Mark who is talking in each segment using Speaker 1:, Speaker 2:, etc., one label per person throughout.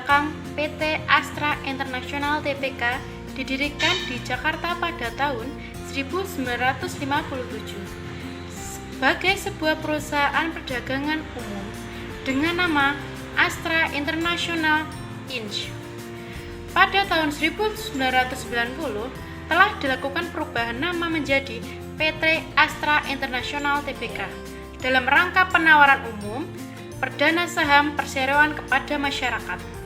Speaker 1: belakang PT Astra International Tbk didirikan di Jakarta pada tahun 1957 sebagai sebuah perusahaan perdagangan umum dengan nama Astra International Inc. Pada tahun 1990 telah dilakukan perubahan nama menjadi PT Astra International Tbk dalam rangka penawaran umum perdana saham perseroan kepada masyarakat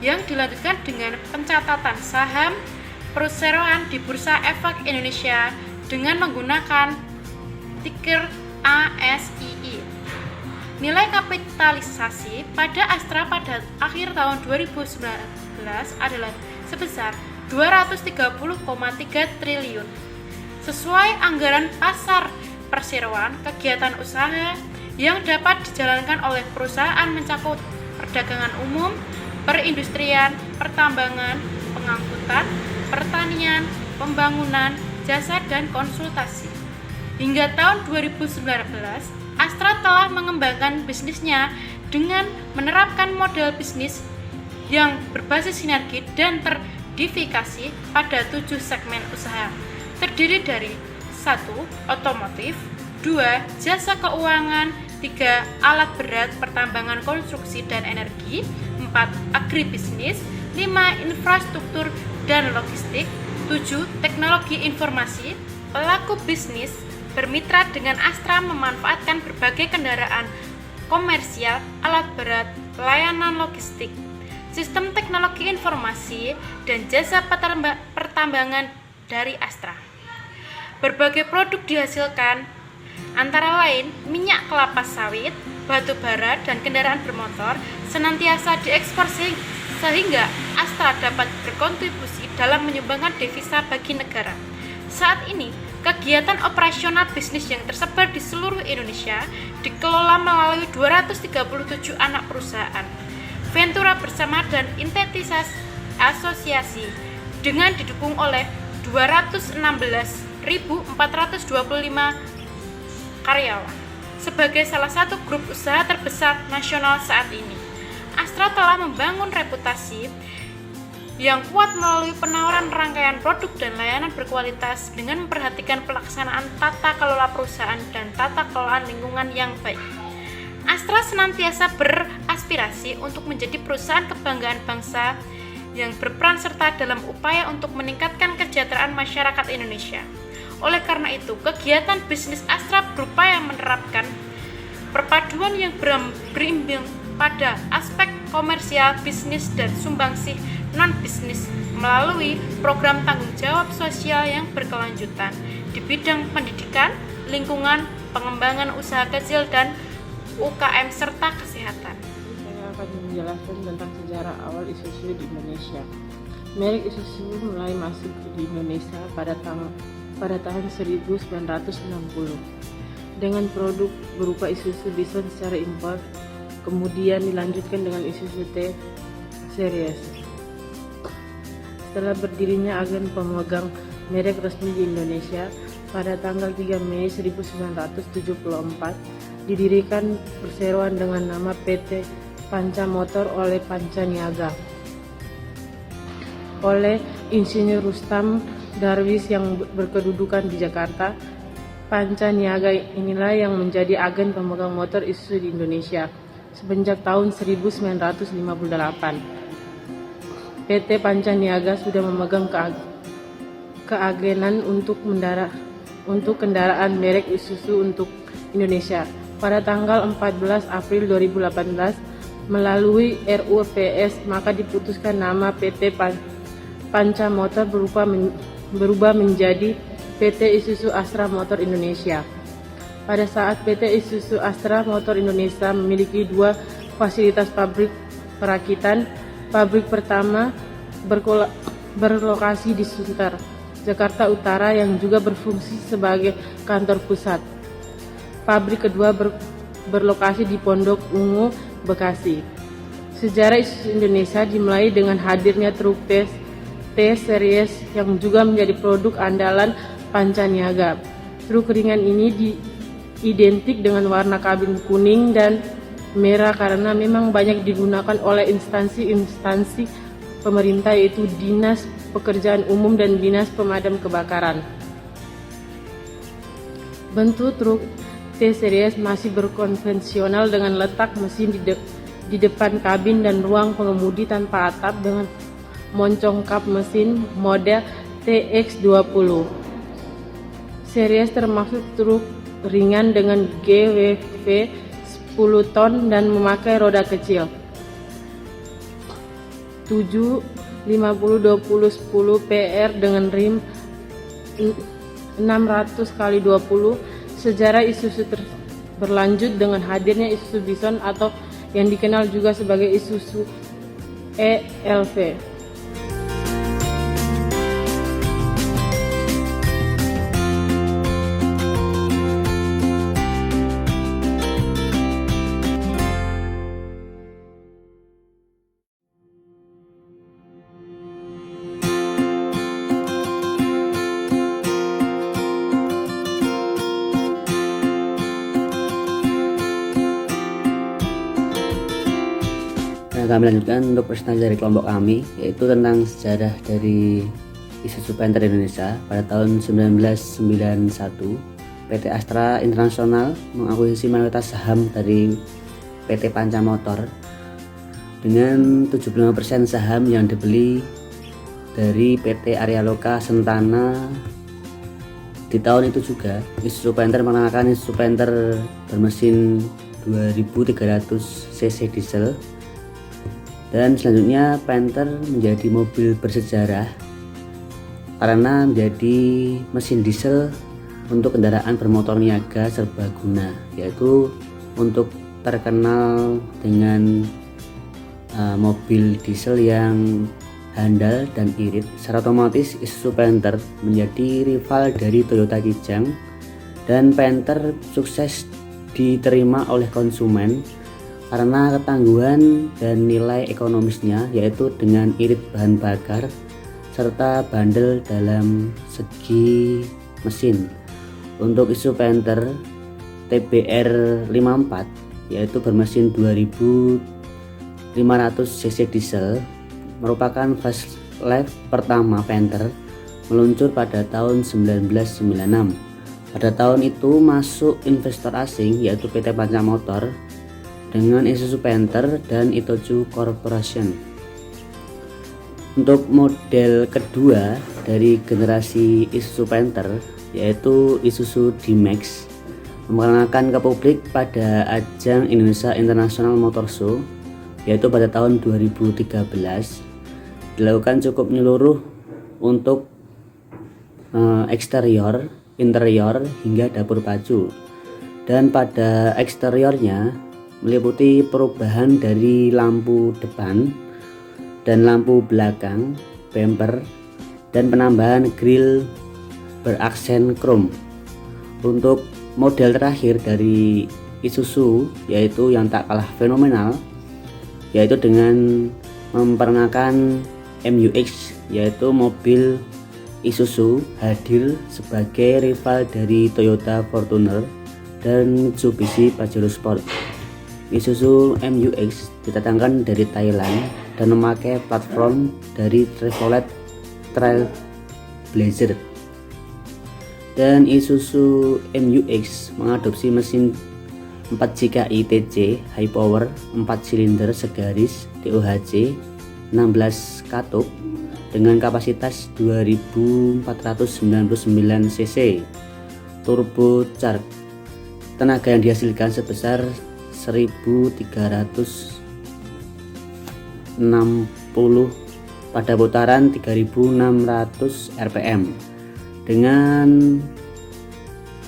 Speaker 1: yang dilanjutkan dengan pencatatan saham perseroan di Bursa Efek Indonesia dengan menggunakan ticker ASII. Nilai kapitalisasi pada Astra pada akhir tahun 2019 adalah sebesar 230,3 triliun. Sesuai anggaran pasar perseroan, kegiatan usaha yang dapat dijalankan oleh perusahaan mencakup perdagangan umum, perindustrian, pertambangan, pengangkutan, pertanian, pembangunan, jasa dan konsultasi. Hingga tahun 2019, Astra telah mengembangkan bisnisnya dengan menerapkan model bisnis yang berbasis sinergi dan terdiversifikasi pada 7 segmen usaha, terdiri dari 1. Otomotif, 2. Jasa keuangan, 3. Alat berat, pertambangan, konstruksi dan energi, 4. Agribisnis, 5. Infrastruktur dan logistik, 7. Teknologi informasi. Pelaku bisnis bermitra dengan Astra memanfaatkan berbagai kendaraan komersial, alat berat, layanan logistik, sistem teknologi informasi, dan jasa pertambangan dari Astra. Berbagai produk dihasilkan, antara lain minyak kelapa sawit, batu bara, dan kendaraan bermotor senantiasa diekspor sehingga Astra dapat berkontribusi dalam menyumbangkan devisa bagi negara. Saat ini, kegiatan operasional bisnis yang tersebar di seluruh Indonesia dikelola melalui 237 anak perusahaan, ventura bersama dan entitas asosiasi dengan didukung oleh 216.425 karyawan. Sebagai salah satu grup usaha terbesar nasional saat ini, Astra telah membangun reputasi yang kuat melalui penawaran rangkaian produk dan layanan berkualitas dengan memperhatikan pelaksanaan tata kelola perusahaan dan tata kelola lingkungan yang baik. Astra senantiasa beraspirasi untuk menjadi perusahaan kebanggaan bangsa yang berperan serta dalam upaya untuk meningkatkan kesejahteraan masyarakat Indonesia. Oleh karena itu, kegiatan bisnis Astra berupaya menerapkan perpaduan yang berimbang pada aspek komersial, bisnis, dan sumbangsih non-bisnis melalui program tanggung jawab sosial yang berkelanjutan di bidang pendidikan, lingkungan, pengembangan usaha kecil dan UKM serta kesehatan.
Speaker 2: Saya akan menjelaskan tentang sejarah awal Isuzu di Indonesia. Merek Isuzu mulai masuk di Indonesia pada tahun 1960 dengan produk berupa Isuzu Bison secara impor, kemudian dilanjutkan dengan Isuzu T Series. Setelah berdirinya agen pemegang merek resmi di Indonesia pada tanggal 3 Mei 1974, didirikan perseroan dengan nama PT Panca Motor oleh Panca Niaga oleh Insinyur Rustam Darwis yang berkedudukan di Jakarta. Panca Niaga inilah yang menjadi agen pemegang motor Isuzu di Indonesia semenjak tahun 1958. PT Panca Niaga sudah memegang keagenan untuk kendaraan merek Isuzu untuk Indonesia. Pada tanggal 14 April 2018 melalui RUU-PS maka diputuskan nama PT Panca Motor berubah menjadi PT Isuzu Astra Motor Indonesia. Pada saat PT Isuzu Astra Motor Indonesia memiliki 2 fasilitas pabrik perakitan. Pabrik pertama berlokasi di Sunter, Jakarta Utara yang juga berfungsi sebagai kantor pusat. Pabrik kedua berlokasi di Pondok Ungu, Bekasi. Sejarah Isuzu Indonesia dimulai dengan hadirnya truk T-Series yang juga menjadi produk andalan Panca Niaga. Truk ringan ini identik dengan warna kabin kuning dan merah karena memang banyak digunakan oleh instansi-instansi pemerintah, yaitu Dinas Pekerjaan Umum dan Dinas Pemadam Kebakaran. Bentuk truk T-Series masih berkonvensional dengan letak mesin di depan kabin dan ruang pengemudi tanpa atap dengan moncong kap mesin model TX20. Series termasuk truk ringan dengan GWV 10 ton dan memakai roda kecil 750/20/10 PR dengan rim 600x20. Sejarah Isuzu berlanjut dengan hadirnya Isuzu Bison atau yang dikenal juga sebagai Isuzu ELV.
Speaker 3: Kami lanjutkan untuk presentasi dari kelompok kami, yaitu tentang sejarah dari Isuzu Panther Indonesia. Pada tahun 1991, PT Astra Internasional mengakuisisi mayoritas saham dari PT Panca Motor dengan 75% saham yang dibeli dari PT Arya Loka Sentana. Di tahun itu juga Isuzu Panther mengenalkan Isuzu Panther bermesin 2300 cc diesel. Dan selanjutnya Panther menjadi mobil bersejarah karena menjadi mesin diesel untuk kendaraan bermotor niaga serbaguna, yaitu untuk terkenal dengan mobil diesel yang handal dan irit. Secara otomatis Isuzu Panther menjadi rival dari Toyota Kijang, dan Panther sukses diterima oleh konsumen karena ketangguhan dan nilai ekonomisnya, yaitu dengan irit bahan bakar serta bandel dalam segi mesin. Untuk Isuzu Panther TBR 54 yaitu bermesin 2500 cc diesel merupakan facelift pertama Panther, meluncur pada tahun 1996. Pada tahun itu masuk investor asing yaitu PT Panca Motor dengan Isuzu Panther dan Itochu Corporation. Untuk model kedua dari generasi Isuzu Panther yaitu Isuzu D-Max memperkenalkan ke publik pada ajang Indonesia International Motor Show yaitu pada tahun 2013. Dilakukan cukup menyeluruh untuk eksterior, interior hingga dapur pacu, dan pada eksteriornya meliputi perubahan dari lampu depan dan lampu belakang, bumper, dan penambahan grill beraksen krom. Untuk model terakhir dari Isuzu yaitu yang tak kalah fenomenal, yaitu dengan memperkenalkan MU-X, yaitu mobil Isuzu hadir sebagai rival dari Toyota Fortuner dan Mitsubishi Pajero Sport. Isuzu MU-X didatangkan dari Thailand dan memakai platform dari Chevrolet Trailblazer. Dan Isuzu MU-X mengadopsi mesin 4 JKI TC high power 4 silinder segaris TOHC 16 katup dengan kapasitas 2499 cc turbocharged. Tenaga yang dihasilkan sebesar 1360 pada putaran 3600 rpm dengan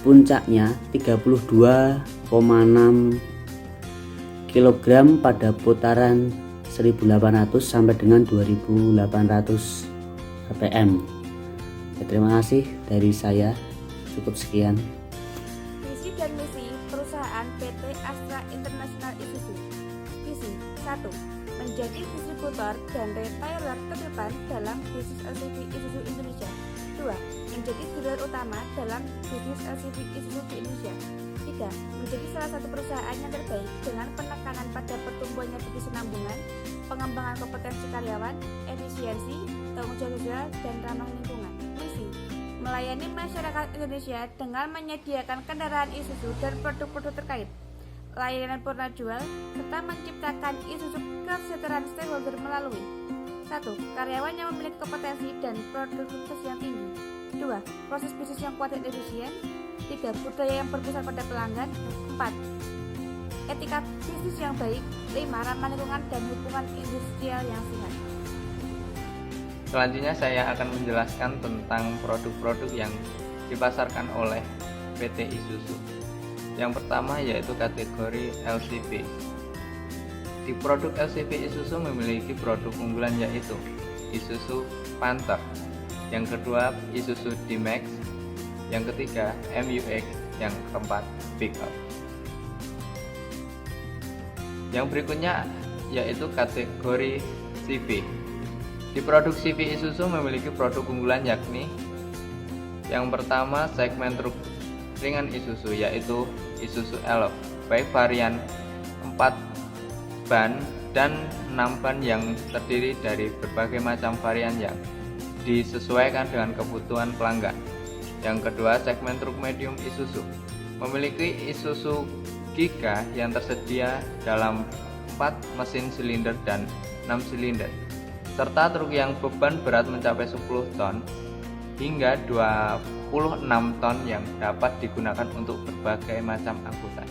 Speaker 3: puncaknya 32,6 kg pada putaran 1800 sampai dengan 2800 rpm. Terima kasih dari saya, cukup sekian.
Speaker 4: Visi dan misi perusahaan PT Astra International Isuzu. Visi 1. Menjadi distributor dan retailer terdepan dalam bisnis LCV Isuzu Indonesia. 2. Menjadi dealer utama dalam bisnis LCV Isuzu di Indonesia. 3. Menjadi salah satu perusahaan yang terbaik dengan penekanan pada pertumbuhannya berkesinambungan, pengembangan kompetensi karyawan, efisiensi, tanggung jawab sosial, dan ramah lingkungan. Misi: melayani masyarakat Indonesia dengan menyediakan kendaraan Isuzu dan produk-produk terkait, layanan purna jual, serta menciptakan Isuzu kesejahteraan stakeholder melalui 1. Karyawan yang memiliki kompetensi dan produktivitas yang tinggi. 2. Proses bisnis yang kuat dan efisien. 3. Budaya yang berpusat pada pelanggan. 4. Etika bisnis yang baik. 5. Ramah lingkungan dan hubungan industrial yang sehat.
Speaker 5: Selanjutnya saya akan menjelaskan tentang produk-produk yang dipasarkan oleh PT Isuzu. Yang pertama yaitu kategori LCV. Di produk LCV Isuzu memiliki produk unggulan yaitu Isuzu Panther, yang kedua Isuzu D-Max, yang ketiga MUX, yang keempat Pickup. Yang berikutnya yaitu kategori CV. Di produk CV Isuzu memiliki produk unggulan yakni yang pertama segmen truk ringan Isuzu yaitu Isuzu Elok, baik varian 4 ban dan 6 ban yang terdiri dari berbagai macam varian yang disesuaikan dengan kebutuhan pelanggan. Yang kedua, segmen truk medium Isuzu memiliki Isuzu Giga yang tersedia dalam 4 mesin silinder dan 6 silinder, serta truk yang beban berat mencapai 10 ton hingga 26 ton yang dapat digunakan untuk berbagai macam angkutan.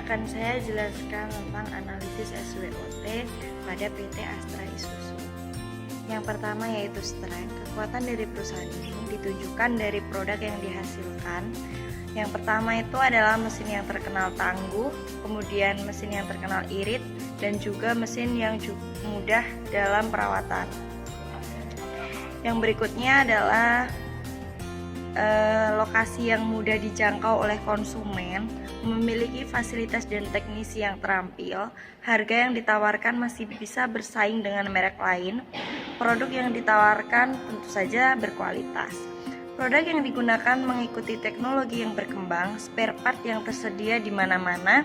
Speaker 6: akan saya jelaskan tentang analisis SWOT pada PT Astra Isuzu. Yang pertama yaitu strength. Kekuatan dari perusahaan ini ditunjukkan dari produk yang dihasilkan. Yang pertama itu adalah mesin yang terkenal tangguh, kemudian mesin yang terkenal irit, dan juga mesin yang mudah dalam perawatan. Yang berikutnya adalah lokasi yang mudah dijangkau oleh konsumen, memiliki fasilitas dan teknisi yang terampil, harga yang ditawarkan masih bisa bersaing dengan merek lain, produk yang ditawarkan tentu saja berkualitas. Produk yang digunakan mengikuti teknologi yang berkembang, spare part yang tersedia di mana-mana,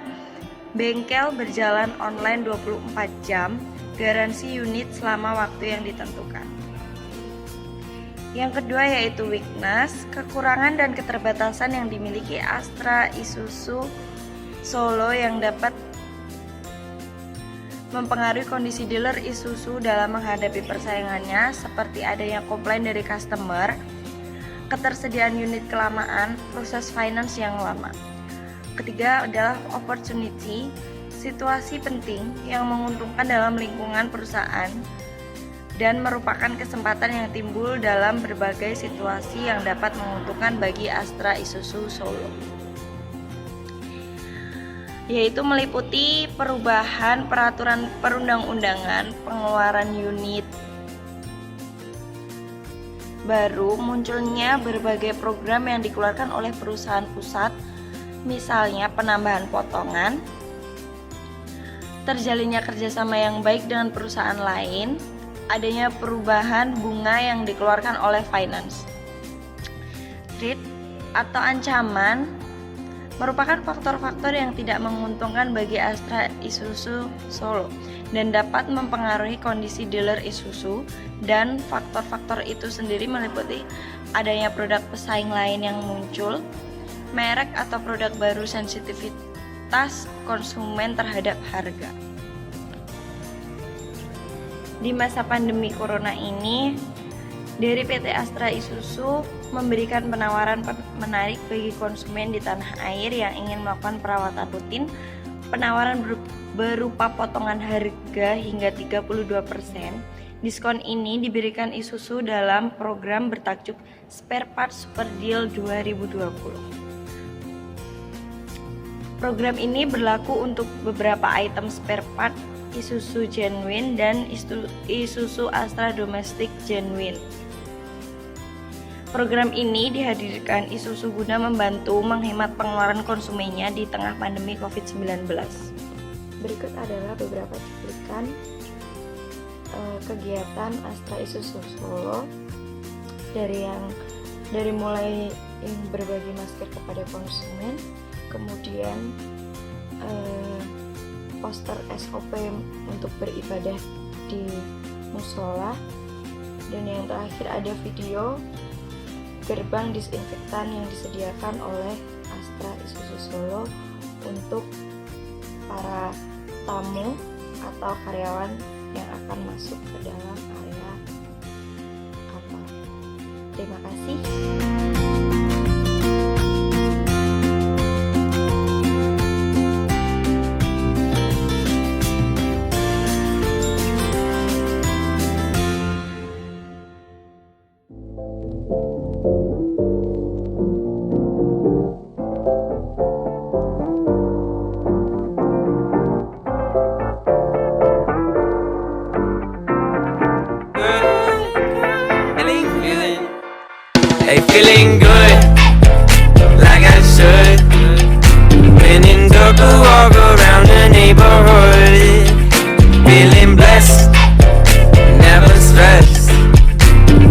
Speaker 6: bengkel berjalan online 24 jam, garansi unit selama waktu yang ditentukan. Yang kedua yaitu weakness, kekurangan dan keterbatasan yang dimiliki Astra Isuzu Solo yang dapat mempengaruhi kondisi dealer Isuzu dalam menghadapi persaingannya, seperti adanya komplain dari customer, ketersediaan unit kelamaan, proses finance yang lama. Ketiga adalah opportunity, situasi penting yang menguntungkan dalam lingkungan perusahaan dan merupakan kesempatan yang timbul dalam berbagai situasi yang dapat menguntungkan bagi Astra Isuzu Solo, yaitu meliputi perubahan peraturan perundang-undangan, pengeluaran unit baru, munculnya berbagai program yang dikeluarkan oleh perusahaan pusat, misalnya penambahan potongan, terjalinnya kerjasama yang baik dengan perusahaan lain, adanya perubahan bunga yang dikeluarkan oleh finance. Threat atau ancaman merupakan faktor-faktor yang tidak menguntungkan bagi Astra Isuzu Solo dan dapat mempengaruhi kondisi dealer Isuzu, dan faktor-faktor itu sendiri meliputi adanya produk pesaing lain yang muncul, merek atau produk baru, sensitivitas konsumen terhadap harga. Di masa pandemi corona ini, dari PT Astra Isuzu memberikan penawaran menarik bagi konsumen di tanah air yang ingin melakukan perawatan rutin. Penawaran berupa potongan harga hingga 32%. Diskon ini diberikan Isuzu dalam program bertajuk Spare Parts Super Deal 2020. Program ini berlaku untuk beberapa item spare part Isuzu Genuine dan Isuzu Astra Domestic Genuine. Program ini dihadirkan Isuzu guna membantu menghemat pengeluaran konsumennya di tengah pandemi COVID-19.
Speaker 4: Berikut adalah beberapa cuplikan kegiatan Astra Isuzu Solo dari mulai berbagi masker kepada konsumen, kemudian poster SOP untuk beribadah di musola, dan yang terakhir ada video gerbang disinfektan yang disediakan oleh Astra Isuzu Solo untuk para tamu atau karyawan yang akan masuk ke dalam area kantor. Terima kasih.
Speaker 7: Hey, feeling good, like I should. When in Doku, walk around the neighborhood. Feeling blessed, never stressed.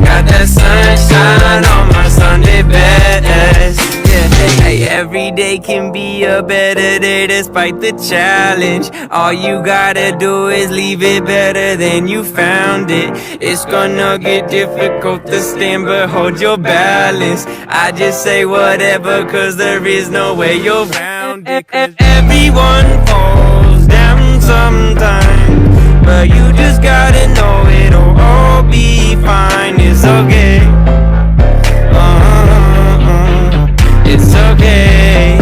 Speaker 7: Got that sunshine on my Sunday best. Yeah, hey, every day can be a better day despite the challenge. All you gotta do is leave it better than you found it. It's gonna get difficult to stand, but hold your balance. I just say whatever, cause there is no way you're around it. Everyone falls down sometime, but you just gotta know it'll all be fine. It's okay. It's okay.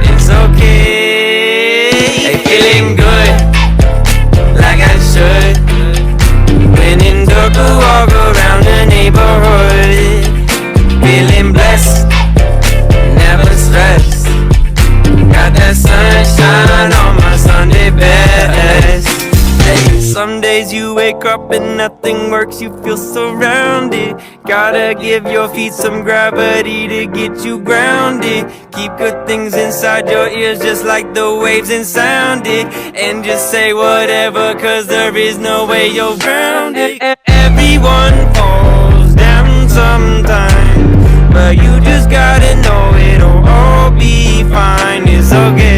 Speaker 7: It's okay. days you wake up and nothing works, you feel surrounded. Gotta give your feet some gravity to get you grounded. Keep good things inside your ears just like the waves and sound it. And just say whatever, cause there is no way you're grounded. Everyone falls down sometime, but you just gotta know it'll all be fine. It's okay.